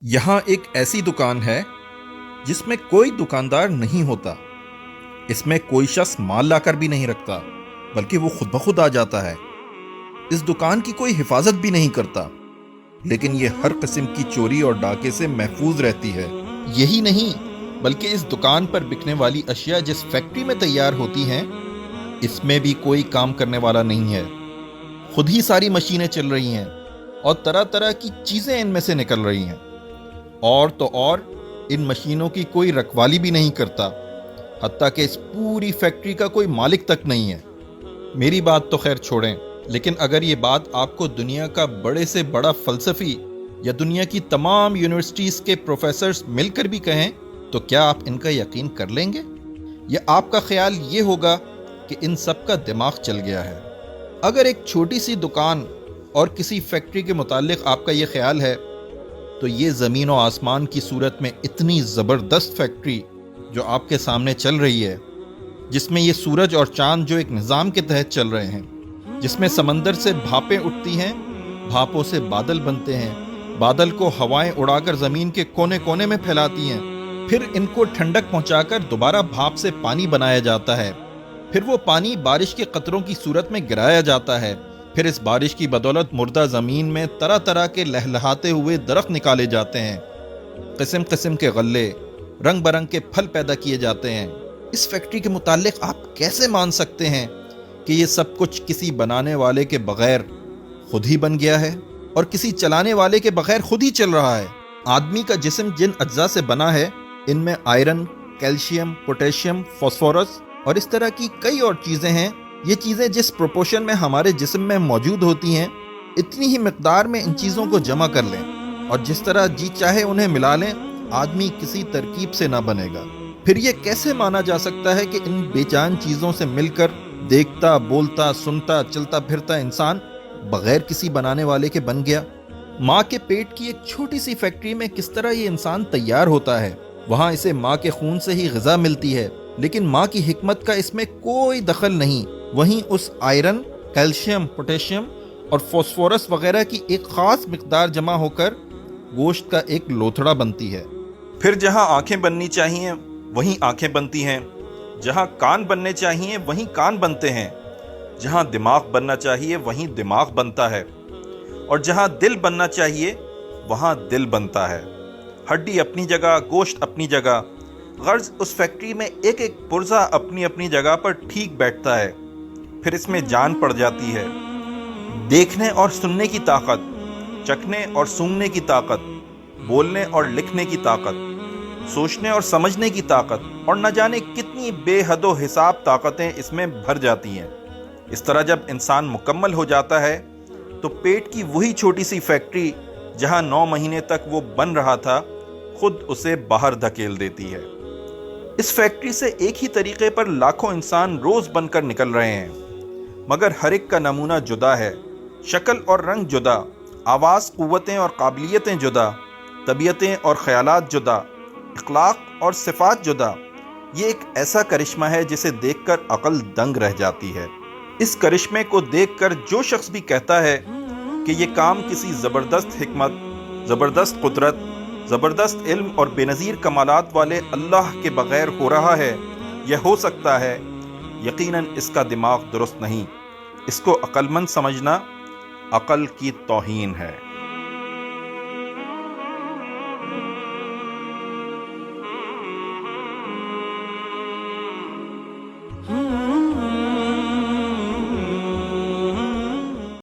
یہاں ایک ایسی دکان ہے جس میں کوئی دکاندار نہیں ہوتا۔ اس میں کوئی شخص مال لا کر بھی نہیں رکھتا، بلکہ وہ خود بخود آ جاتا ہے۔ اس دکان کی کوئی حفاظت بھی نہیں کرتا، لیکن یہ ہر قسم کی چوری اور ڈاکے سے محفوظ رہتی ہے۔ یہی نہیں بلکہ اس دکان پر بکنے والی اشیاء جس فیکٹری میں تیار ہوتی ہیں، اس میں بھی کوئی کام کرنے والا نہیں ہے۔ خود ہی ساری مشینیں چل رہی ہیں اور طرح طرح کی چیزیں ان میں سے نکل رہی ہیں۔ اور تو اور ان مشینوں کی کوئی رکھوالی بھی نہیں کرتا، حتیٰ کہ اس پوری فیکٹری کا کوئی مالک تک نہیں ہے۔ میری بات تو خیر چھوڑیں، لیکن اگر یہ بات آپ کو دنیا کا بڑے سے بڑا فلسفی یا دنیا کی تمام یونیورسٹیز کے پروفیسرز مل کر بھی کہیں تو کیا آپ ان کا یقین کر لیں گے؟ یا آپ کا خیال یہ ہوگا کہ ان سب کا دماغ چل گیا ہے؟ اگر ایک چھوٹی سی دکان اور کسی فیکٹری کے متعلق آپ کا یہ خیال ہے، تو یہ زمین و آسمان کی صورت میں اتنی زبردست فیکٹری جو آپ کے سامنے چل رہی ہے، جس میں یہ سورج اور چاند جو ایک نظام کے تحت چل رہے ہیں، جس میں سمندر سے بھاپیں اٹھتی ہیں، بھاپوں سے بادل بنتے ہیں، بادل کو ہوائیں اڑا کر زمین کے کونے کونے میں پھیلاتی ہیں، پھر ان کو ٹھنڈک پہنچا کر دوبارہ بھاپ سے پانی بنایا جاتا ہے، پھر وہ پانی بارش کے قطروں کی صورت میں گرایا جاتا ہے، پھر اس بارش کی بدولت مردہ زمین میں طرح طرح کے لہلہاتے ہوئے درخت نکالے جاتے ہیں، قسم قسم کے غلے، رنگ برنگ کے پھل پیدا کیے جاتے ہیں۔ اس فیکٹری کے متعلق آپ کیسے مان سکتے ہیں کہ یہ سب کچھ کسی بنانے والے کے بغیر خود ہی بن گیا ہے اور کسی چلانے والے کے بغیر خود ہی چل رہا ہے؟ آدمی کا جسم جن اجزاء سے بنا ہے، ان میں آئرن، کیلشیم، پوٹیشیم، فاسفورس اور اس طرح کی کئی اور چیزیں ہیں۔ یہ چیزیں جس پروپورشن میں ہمارے جسم میں موجود ہوتی ہیں، اتنی ہی مقدار میں ان چیزوں کو جمع کر لیں اور جس طرح جی چاہے انہیں ملا لیں، آدمی کسی ترکیب سے نہ بنے گا۔ پھر یہ کیسے مانا جا سکتا ہے کہ ان بے جان چیزوں سے مل کر دیکھتا، بولتا، سنتا، چلتا پھرتا انسان بغیر کسی بنانے والے کے بن گیا؟ ماں کے پیٹ کی ایک چھوٹی سی فیکٹری میں کس طرح یہ انسان تیار ہوتا ہے؟ وہاں اسے ماں کے خون سے ہی غذا ملتی ہے، لیکن ماں کی حکمت کا اس میں کوئی دخل نہیں۔ وہیں اس آئرن، کیلشیم، پوٹیشیم اور فاسفورس وغیرہ کی ایک خاص مقدار جمع ہو کر گوشت کا ایک لوتھڑا بنتی ہے۔ پھر جہاں آنکھیں بننی چاہیے وہیں آنکھیں بنتی ہیں، جہاں کان بننے چاہیے وہیں کان بنتے ہیں، جہاں دماغ بننا چاہیے وہیں دماغ بنتا ہے، اور جہاں دل بننا چاہیے وہاں دل بنتا ہے۔ ہڈی اپنی جگہ، گوشت اپنی جگہ، غرض اس فیکٹری میں ایک ایک پرزہ اپنی اپنی جگہ پر ٹھیک بیٹھتا ہے۔ پھر اس میں جان پڑ جاتی ہے، دیکھنے اور سننے کی طاقت، چکھنے اور سونگھنے کی طاقت، بولنے اور لکھنے کی طاقت، سوچنے اور سمجھنے کی طاقت، اور نہ جانے کتنی بے حد و حساب طاقتیں اس میں بھر جاتی ہیں۔ اس طرح جب انسان مکمل ہو جاتا ہے تو پیٹ کی وہی چھوٹی سی فیکٹری جہاں 9 مہینے تک وہ بن رہا تھا، خود اسے باہر دھکیل دیتی ہے۔ اس فیکٹری سے ایک ہی طریقے پر لاکھوں انسان روز بن کر نکل رہے ہیں، مگر ہر ایک کا نمونہ جدا ہے، شکل اور رنگ جدا، آواز، قوتیں اور قابلیتیں جدا، طبیعتیں اور خیالات جدا، اخلاق اور صفات جدا۔ یہ ایک ایسا کرشمہ ہے جسے دیکھ کر عقل دنگ رہ جاتی ہے۔ اس کرشمے کو دیکھ کر جو شخص بھی کہتا ہے کہ یہ کام کسی زبردست حکمت، زبردست قدرت، زبردست علم اور بے نظیر کمالات والے اللہ کے بغیر ہو رہا ہے یا ہو سکتا ہے، یقیناً اس کا دماغ درست نہیں۔ اس کو عقل مند سمجھنا عقل کی توہین ہے۔